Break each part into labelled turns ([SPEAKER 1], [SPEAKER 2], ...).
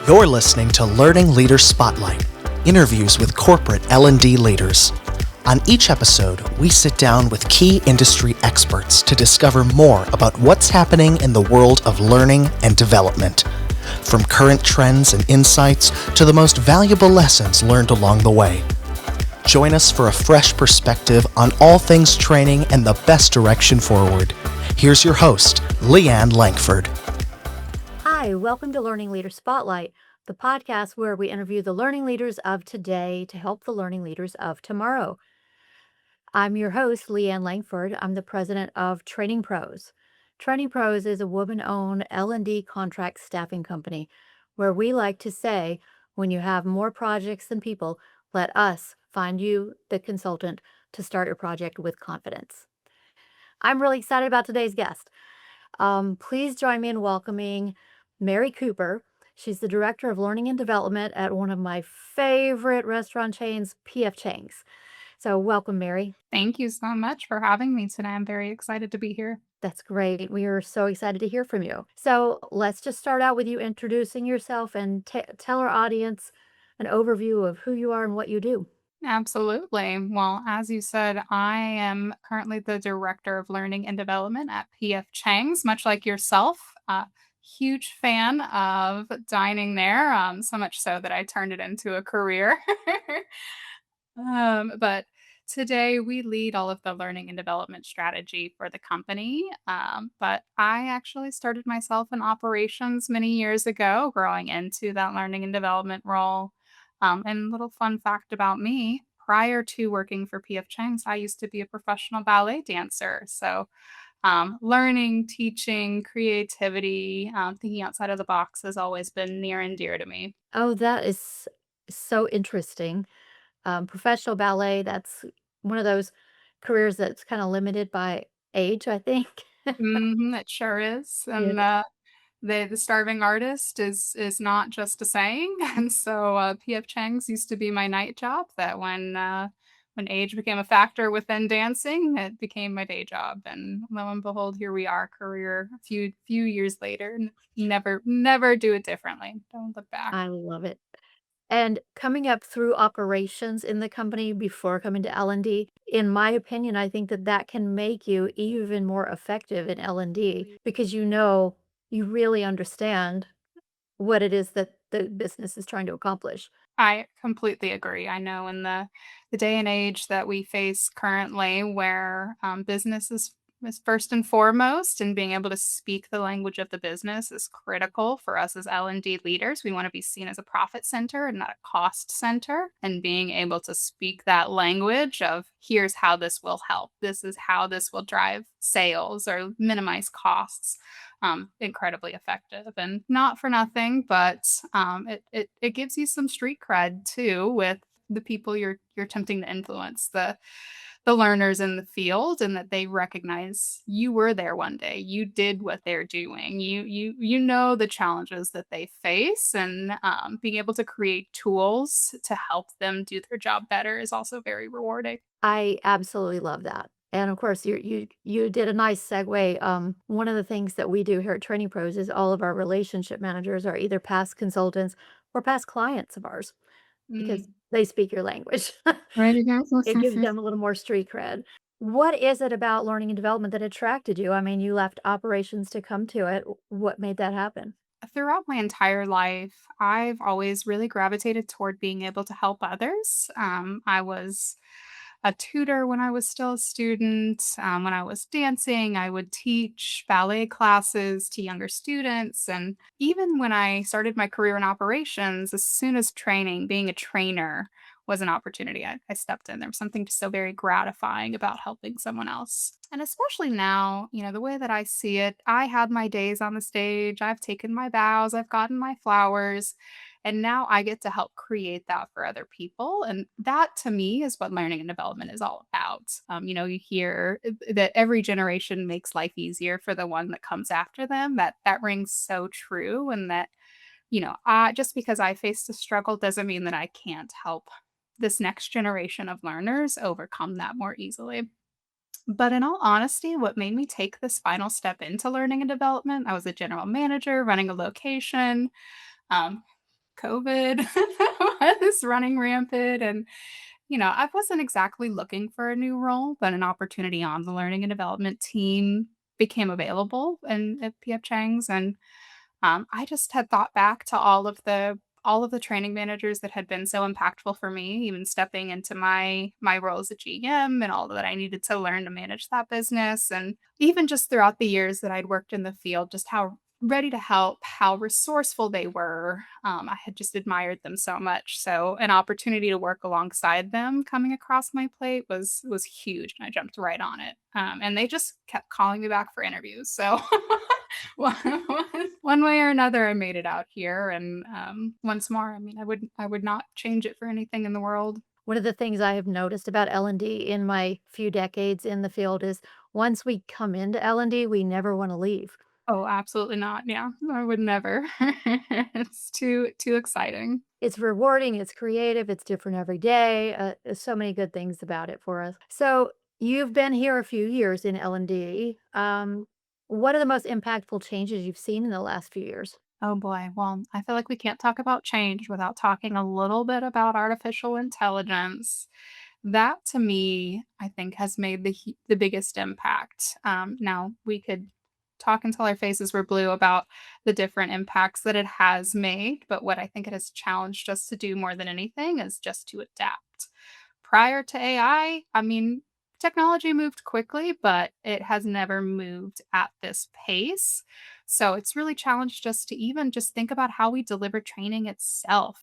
[SPEAKER 1] You're listening to Learning Leader Spotlight, interviews with corporate L&D leaders. On each episode, we sit down with key industry experts to discover more about what's happening in the world of learning and development, from current trends and insights to the most valuable lessons learned along the way. Join us for a fresh perspective on all things training and the best direction forward. Here's your host, Leanne Langford.
[SPEAKER 2] Hi, welcome to Learning Leader Spotlight, the podcast where we interview the learning leaders of today to help the learning leaders of tomorrow. I'm your host, Leanne Langford. I'm the president of Training Pros. Training Pros is a woman-owned L&D contract staffing company where we like to say, when you have more projects than people, let us find you the consultant to start your project with confidence. I'm really excited about today's guest. Please join me in welcoming Mary Cooper. She's the Director of Learning and Development at one of my favorite restaurant chains, P.F. Chang's. So welcome, Mary.
[SPEAKER 3] Thank you so much for having me today. I'm very excited to be here.
[SPEAKER 2] That's great. We are so excited to hear from you. So let's just start out with you introducing yourself and tell our audience an overview of who you are and what you do.
[SPEAKER 3] Absolutely. Well, as you said, I am currently the Director of Learning and Development at PF Chang's, much like yourself. Huge fan of dining there, so much so that I turned it into a career. But today we lead all of the learning and development strategy for the company. But I actually started myself in operations many years ago, growing into that learning and development role. And little fun fact about me, prior to working for PF Chang's, I used to be a professional ballet dancer. So learning, teaching, creativity, thinking outside of the box has always been near and dear to me.
[SPEAKER 2] Oh, that is so interesting. Professional ballet, that's one of those careers that's kind of limited by age, I think.
[SPEAKER 3] It sure is.
[SPEAKER 2] Yeah.
[SPEAKER 3] And the starving artist is not just a saying. And so PF Chang's used to be my night job. That when age became a factor within dancing, it became my day job. And lo and behold, here we are, career a few years later. Never do it differently. Don't look back.
[SPEAKER 2] I love it. And coming up through operations in the company before coming to L&D, in my opinion, I think that that can make you even more effective in L&D because you really understand what it is that the business is trying to accomplish.
[SPEAKER 3] I completely agree. I know in the day and age that we face currently, where business is first and foremost, and being able to speak the language of the business is critical for us as L&D leaders. We want to be seen as a profit center and not a cost center, and being able to speak that language of here's how this will help. This is how this will drive sales or minimize costs, incredibly effective. And not for nothing, but it gives you some street cred too with the people you're attempting to influence, the learners in the field, and that they recognize you were there one day. You did what they're doing. You know the challenges that they face, and being able to create tools to help them do their job better is also very rewarding.
[SPEAKER 2] I absolutely love that. And of course, you did a nice segue. One of the things that we do here at Training Pros is all of our relationship managers are either past consultants or past clients of ours because
[SPEAKER 3] Mm.
[SPEAKER 2] they speak your language.
[SPEAKER 3] Right, you go.
[SPEAKER 2] It gives them a little more street cred. What is it about learning and development that attracted you? I mean, you left operations to come to it. What made that happen?
[SPEAKER 3] Throughout my entire life, I've always really gravitated toward being able to help others. I was a tutor when I was still a student. When I was dancing, I would teach ballet classes to younger students. And even when I started my career in operations, as soon as training, being a trainer was an opportunity, I stepped in. There was something just so very gratifying about helping someone else. And especially now, the way that I see it, I had my days on the stage, I've taken my bows, I've gotten my flowers. And now I get to help create that for other people. And that to me is what learning and development is all about. You hear that every generation makes life easier for the one that comes after them. That rings so true. And that, just because I faced a struggle doesn't mean that I can't help this next generation of learners overcome that more easily. But in all honesty, what made me take this final step into learning and development, I was a general manager running a location. Um, COVID was running rampant and, I wasn't exactly looking for a new role, but an opportunity on the learning and development team became available and at PF Chang's and I just had thought back to all of the training managers that had been so impactful for me, even stepping into my role as a GM and all that I needed to learn to manage that business. And even just throughout the years that I'd worked in the field, just how ready to help, how resourceful they were. I had just admired them so much. So an opportunity to work alongside them coming across my plate was huge, and I jumped right on it. And they just kept calling me back for interviews. So one one way or another, I made it out here, and, once more, I mean, I would not change it for anything in the world.
[SPEAKER 2] One of the things I have noticed about L&D in my few decades in the field is once we come into L&D, we never wanna leave.
[SPEAKER 3] Oh, absolutely not, yeah, I would never. It's too exciting.
[SPEAKER 2] It's rewarding, it's creative, it's different every day, there's so many good things about it for us. So, you've been here a few years in L&D, what are the most impactful changes you've seen in the last few years?
[SPEAKER 3] Oh boy. Well, I feel like we can't talk about change without talking a little bit about artificial intelligence. That to me, I think, has made the biggest impact. Now we could talk until our faces were blue about the different impacts that it has made, but what I think it has challenged us to do more than anything is just to adapt. Prior to AI, I mean, technology moved quickly, but it has never moved at this pace. So it's really challenged us to even just think about how we deliver training itself.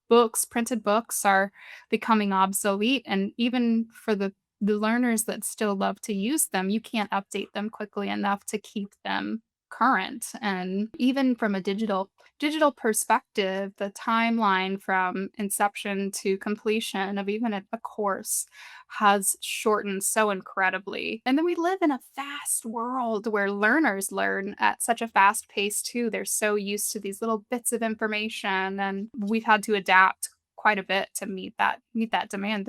[SPEAKER 3] Printed books are becoming obsolete. And even for the learners that still love to use them, you can't update them quickly enough to keep them current. And even from a digital perspective, the timeline from inception to completion of even a course has shortened so incredibly. And then we live in a fast world where learners learn at such a fast pace too. They're so used to these little bits of information and we've had to adapt quite a bit to meet that demand.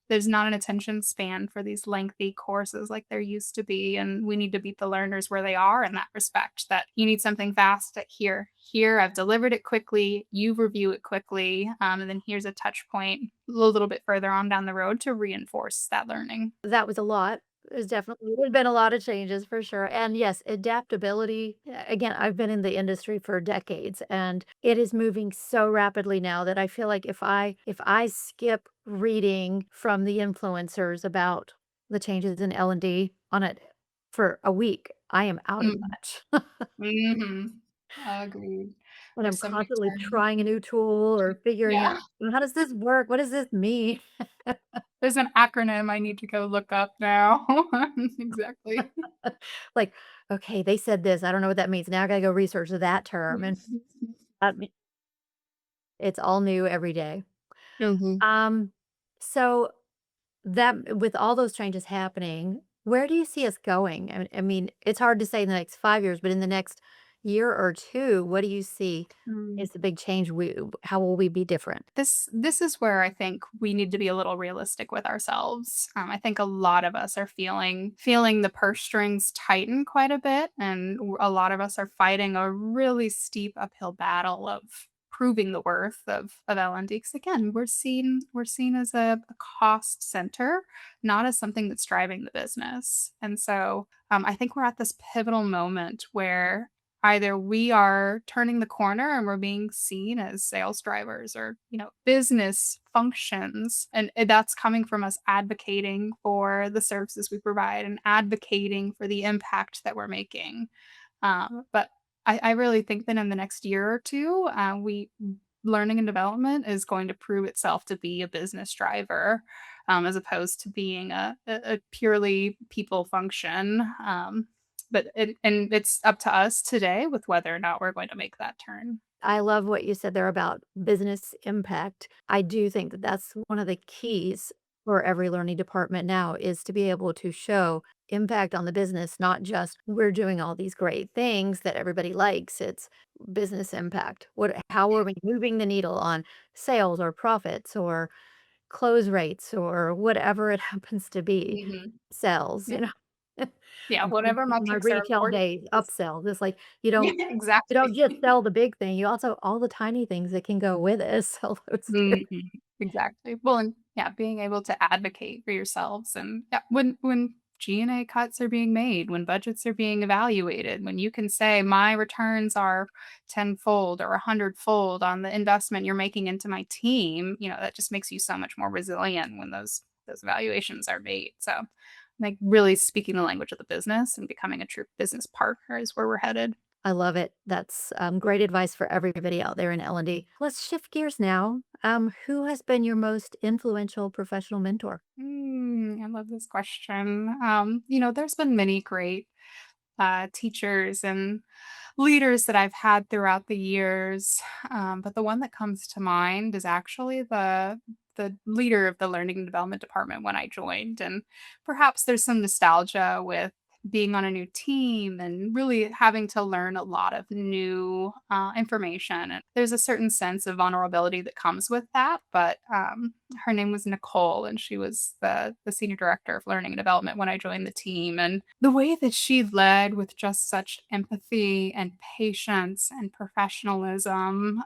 [SPEAKER 3] There's not an attention span for these lengthy courses like there used to be, and we need to meet the learners where they are in that respect, that you need something fast at here, I've delivered it quickly, you review it quickly, and then here's a touch point a little bit further on down the road to reinforce that learning.
[SPEAKER 2] That was a lot. There's definitely been a lot of changes for sure, and yes, adaptability, again, I've been in the industry for decades, and it is moving so rapidly now that I feel like if I skip reading from the influencers about the changes in L&D on it for a week, I am out of
[SPEAKER 3] Mm,
[SPEAKER 2] touch.
[SPEAKER 3] mhm. Agreed.
[SPEAKER 2] When I'm
[SPEAKER 3] There's so many
[SPEAKER 2] constantly
[SPEAKER 3] terms.
[SPEAKER 2] trying a new tool or figuring out,
[SPEAKER 3] Yeah.
[SPEAKER 2] "Well, how does this work? What does this mean?"
[SPEAKER 3] There's an acronym I need to go look up now. Exactly.
[SPEAKER 2] Like, "Okay, they said this, I don't know what that means, now I gotta go research that term," and that me it's all new every day.
[SPEAKER 3] Mhm.
[SPEAKER 2] Um, so that with all those changes happening, where do you see us going? I mean, it's hard to say in the next 5 years, but in the next year or 2, what do you see
[SPEAKER 3] Mm.
[SPEAKER 2] is the big change how will we be different?
[SPEAKER 3] This is where I think we need to be a little realistic with ourselves. I think a lot of us are feeling the purse strings tighten quite a bit, and a lot of us are fighting a really steep uphill battle of proving the worth of L&D. Because again, we're seen as a cost center, not as something that's driving the business. And so I think we're at this pivotal moment where either we are turning the corner and we're being seen as sales drivers or, business functions. And that's coming from us advocating for the services we provide and advocating for the impact that we're making. But I really think that in the next year or two, we learning and development is going to prove itself to be a business driver, as opposed to being a purely people function. It's up to us today with whether or not we're going to make that turn.
[SPEAKER 2] I love what you said there about business impact. I do think that that's one of the keys for every learning department now is to be able to show impact on the business, not just we're doing all these great things that everybody likes. It's business impact. How are we moving the needle on sales or profits or close rates or whatever it happens to be,
[SPEAKER 3] Mhm.
[SPEAKER 2] sales,
[SPEAKER 3] Yeah. Yeah,
[SPEAKER 2] In
[SPEAKER 3] whatever
[SPEAKER 2] my
[SPEAKER 3] metrics are
[SPEAKER 2] retail
[SPEAKER 3] important.
[SPEAKER 2] days,
[SPEAKER 3] Just
[SPEAKER 2] upsells, it's like
[SPEAKER 3] yeah,
[SPEAKER 2] you don't
[SPEAKER 3] exactly.
[SPEAKER 2] just sell the big thing, you also all the tiny things that can go with it, sell those too.
[SPEAKER 3] Mhm. Exactly. Well, and yeah, being able to advocate for yourselves and yeah, when G&A cuts are being made, when budgets are being evaluated, when you can say my returns are tenfold or a hundredfold on the investment you're making into my team, that just makes you so much more resilient when those evaluations are made. So, like really speaking the language of the business and becoming a true business partner is where we're headed.
[SPEAKER 2] I love it. That's, great advice for everybody out there in L&D. Let's shift gears now. Who has been your most influential professional mentor?
[SPEAKER 3] I love this question. There's been many great teachers and leaders that I've had throughout the years, but the one that comes to mind is actually the leader of the learning and development department when I joined, and perhaps there's some nostalgia with being on a new team and really having to learn a lot of new information. And there's a certain sense of vulnerability that comes with that. But her name was Nicole, and she was the senior director of learning and development when I joined the team. And the way that she led with just such empathy and patience and professionalism,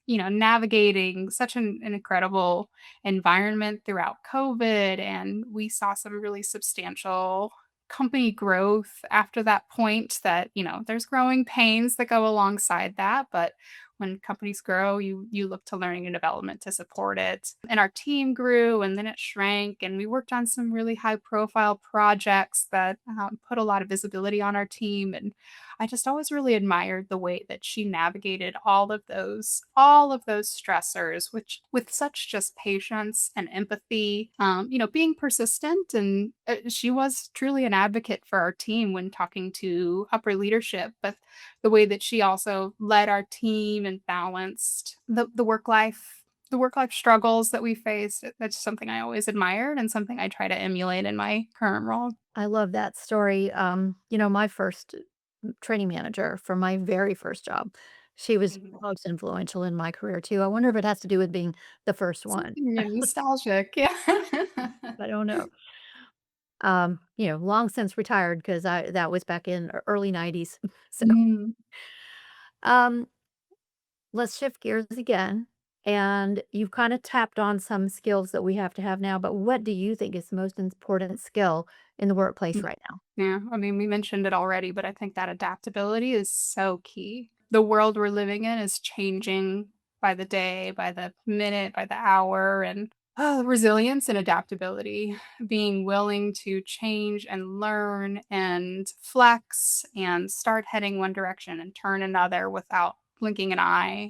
[SPEAKER 3] navigating such an incredible environment throughout COVID. And we saw some really substantial company growth after that point that, there's growing pains that go alongside that. But when companies grow, you look to learning and development to support it. And our team grew and then it shrank. And we worked on some really high profile projects that put a lot of visibility on our team. And I just always really admired the way that she navigated all of those stressors, which with such just patience and empathy, being persistent. And she was truly an advocate for our team when talking to upper leadership, but the way that she also led our team and balanced the work life struggles that we faced. That's something I always admired and something I try to emulate in my current role.
[SPEAKER 2] I love that story. My first training manager for my very first job, she was
[SPEAKER 3] Mhm.
[SPEAKER 2] most influential in my career too. I wonder if it has to do with being the first one.
[SPEAKER 3] Something nostalgic, yeah.
[SPEAKER 2] I don't know. Long since retired because I that was back in early 90s. So,
[SPEAKER 3] Mm.
[SPEAKER 2] um, let's shift gears again. And you've kind of tapped on some skills that we have to have now, but what do you think is the most important skill in the workplace right now?
[SPEAKER 3] Yeah, I mean, we mentioned it already, but I think that adaptability is so key. The world we're living in is changing by the day, by the minute, by the hour, and resilience and adaptability, being willing to change and learn and flex and start heading one direction and turn another without blinking an eye,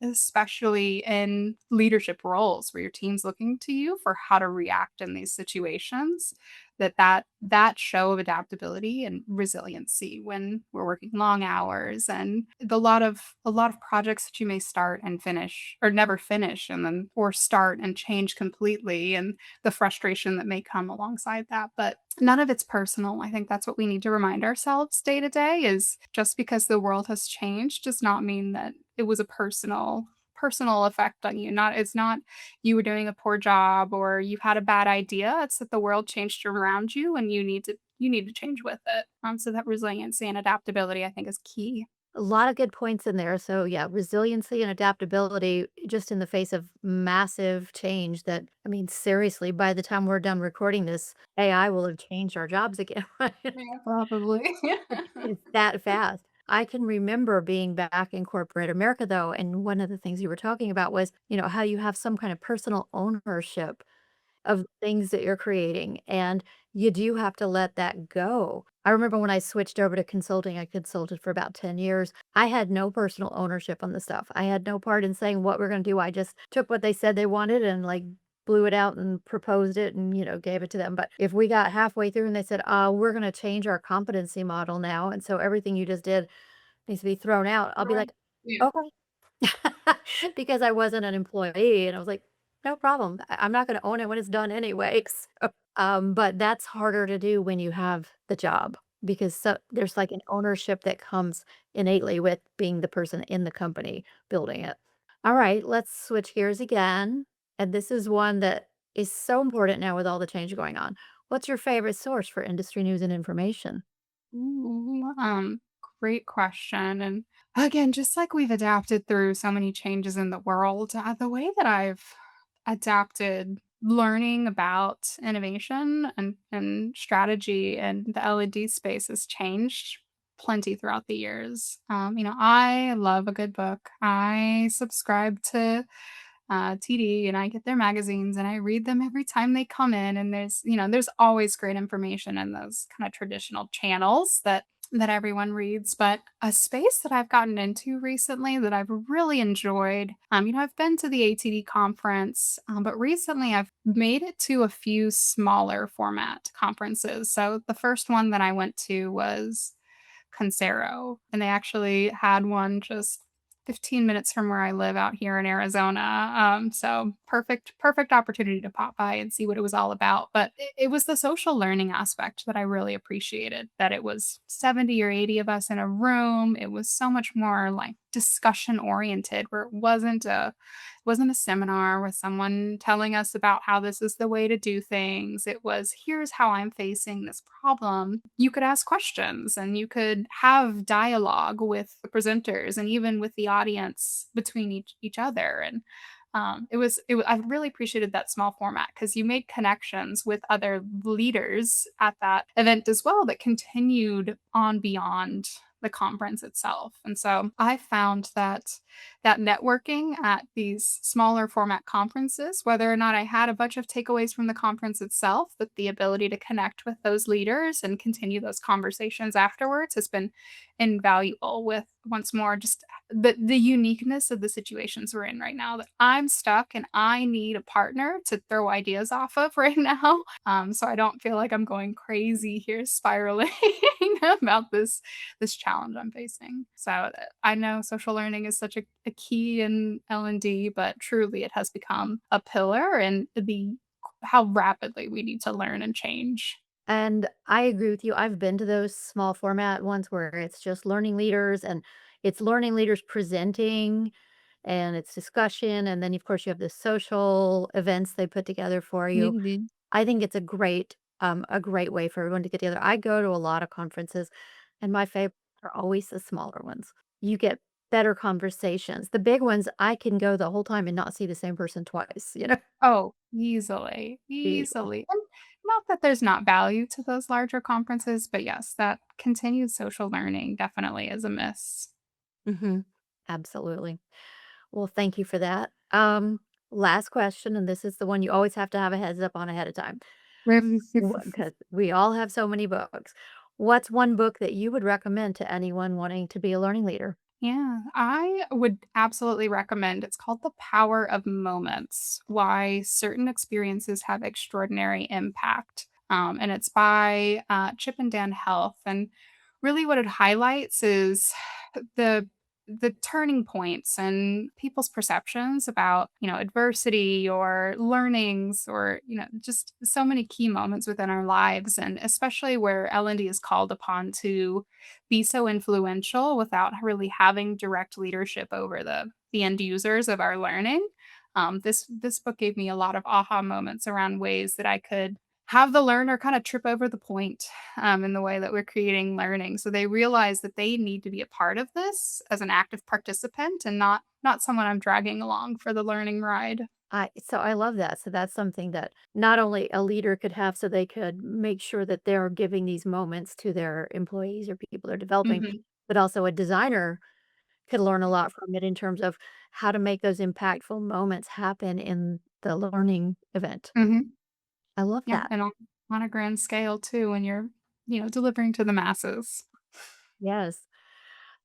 [SPEAKER 3] especially in leadership roles where your team's looking to you for how to react in these situations that show of adaptability and resiliency when we're working long hours and a lot of projects that you may start and finish or never finish and then or start and change completely and the frustration that may come alongside that, but none of it's personal. I think that's what we need to remind ourselves day to day is just because the world has changed does not mean that it was a personal effect on you. Not It's not you were doing a poor job or you had a bad idea. It's that the world changed around you and you need to change with it. So that resiliency and adaptability I think is key.
[SPEAKER 2] A lot of good points in there. So, yeah, resiliency and adaptability just in the face of massive change that, I mean, seriously, by the time we're done recording this, AI will have changed our jobs again.
[SPEAKER 3] Yeah, probably.
[SPEAKER 2] It's that fast. I can remember being back in corporate America, though, and one of the things you were talking about was, how you have some kind of personal ownership of things that you're creating, and you do have to let that go. I remember when I switched over to consulting, I consulted for about 10 years. I had no personal ownership on the stuff. I had no part in saying what we're gonna do. I just took what they said they wanted and, like, blew it out and proposed it and, gave it to them. But if we got halfway through and they said, we're gonna change our competency model now, and so everything you just did needs to be thrown out," I'll be
[SPEAKER 3] Right.
[SPEAKER 2] like,
[SPEAKER 3] Yeah.
[SPEAKER 2] "Okay." Because I wasn't an employee, and I was like, "No problem. I'm not gonna own it when it's done anyway." So, but that's harder to do when you have the job because there's, like, an ownership that comes innately with being the person in the company building it. Alright, let's switch gears again, and this is one that is so important now with all the change going on. What's your favorite source for industry news and information?
[SPEAKER 3] Ooh, great question. And again, just like we've adapted through so many changes in the world, the way that I've adapted learning about innovation and strategy and the L&D space has changed plenty throughout the years. I love a good book. I subscribe to TD, and I get their magazines and I read them every time they come in. And there's always great information in those kind of traditional channels that everyone reads. But a space that I've gotten into recently that I've really enjoyed, I've been to the ATD conference, but recently I've made it to a few smaller format conferences. So the first one that I went to was Concero, and they actually had one just 15 minutes from where I live out here in Arizona. So perfect opportunity to pop by and see what it was all about. But it was the social learning aspect that I really appreciated. That it was 70 or 80 of us in a room. It was so much more like discussion oriented, where it wasn't a seminar with someone telling us about how this is the way to do things. It was, here's how I'm facing this problem. You could ask questions and you could have dialogue with the presenters and even with the audience between each other. And I really appreciated that small format because you made connections with other leaders at that event as well that continued on beyond the conference itself. And so I found that networking at these smaller format conferences, whether or not I had a bunch of takeaways from the conference itself, but the ability to connect with those leaders and continue those conversations afterwards has been invaluable. With once more just the uniqueness of the situations we're in right now, that I'm stuck and I need a partner to throw ideas off of right now. So I don't feel like I'm going crazy here spiraling about this challenge I'm facing. So I know social learning is such a key in L&D, but truly it has become a pillar in the how rapidly we need to learn and change.
[SPEAKER 2] And I agree with you. I've been to those small format ones where it's just learning leaders and it's learning leaders presenting and it's discussion. And then, of course, you have the social events they put together for you.
[SPEAKER 3] Mhm.
[SPEAKER 2] I think it's a great way for everyone to get together. I go to a lot of conferences, and my favorite are always the smaller ones. You get better conversations. The big ones, I can go the whole time and not see the same person twice,
[SPEAKER 3] Oh, easily,
[SPEAKER 2] Easily.
[SPEAKER 3] easily. And not that there's not value to those larger conferences, but yes, that continued social learning definitely is a miss.
[SPEAKER 2] Mhm. Absolutely. Well, thank you for that. Last question, and this is the one you always have to have a heads up on ahead of time. Because we all have so many books. What's one book that you would recommend to anyone wanting to be a learning leader?
[SPEAKER 3] Yeah, I would absolutely recommend. It's called The Power of Moments: Why Certain Experiences Have Extraordinary Impact. And it's by Chip and Dan Health. And really what it highlights is the the turning points and people's perceptions about, adversity or learnings, or, just so many key moments within our lives, and especially where L&D is called upon to be so influential without really having direct leadership over the end users of our learning. This book gave me a lot of aha moments around ways that I could have the learner kind of trip over the point, in the way that we're creating learning. So they realize that they need to be a part of this as an active participant and not someone I'm dragging along for the learning ride.
[SPEAKER 2] I love that. So that's something that not only a leader could have so they could make sure that they're giving these moments to their employees or people they're developing,
[SPEAKER 3] Mhm.
[SPEAKER 2] but also a designer could learn a lot from it in terms of how to make those impactful moments happen in the learning event.
[SPEAKER 3] Mhm.
[SPEAKER 2] I love
[SPEAKER 3] Yeah,
[SPEAKER 2] that.
[SPEAKER 3] and on a grand scale too when you're, delivering to the masses.
[SPEAKER 2] Yes.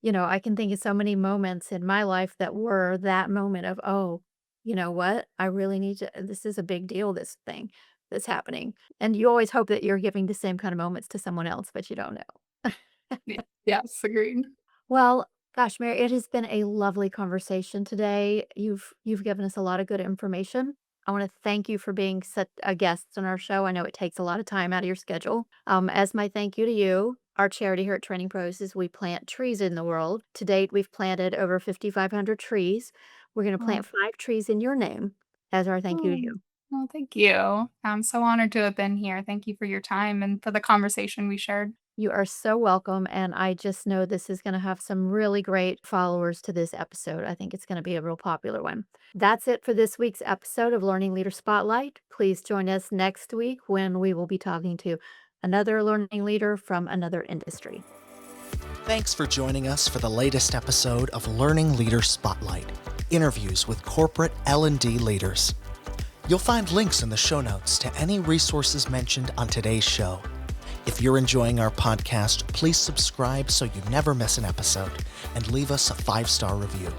[SPEAKER 2] I can think of so many moments in my life that were that moment of, "Oh, you know what? I really need to this is a big deal, this thing that's happening." And you always hope that you're giving the same kind of moments to someone else, but you don't know.
[SPEAKER 3] Yes, agreed.
[SPEAKER 2] Well, gosh, Mary, it has been a lovely conversation today. You've given us a lot of good information. I want to thank you for being such a guest on our show. I know it takes a lot of time out of your schedule. As my thank you to you, our charity here at Training Pros is we plant trees in the world. To date, we've planted over 5,500 trees. We're going to
[SPEAKER 3] Oh,
[SPEAKER 2] plant 5 trees in your name as our thank you to
[SPEAKER 3] oh,
[SPEAKER 2] you.
[SPEAKER 3] Well, thank you. I'm so honored to have been here. Thank you for your time and for the conversation we shared.
[SPEAKER 2] You are so welcome, and I just know this is going to have some really great followers to this episode. I think it's going to be a real popular one. That's it for this week's episode of Learning Leader Spotlight. Please join us next week when we will be talking to another learning leader from another industry.
[SPEAKER 1] Thanks for joining us for the latest episode of Learning Leader Spotlight, interviews with corporate L&D leaders. You'll find links in the show notes to any resources mentioned on today's show. If you're enjoying our podcast, please subscribe so you never miss an episode and leave us a 5-star review.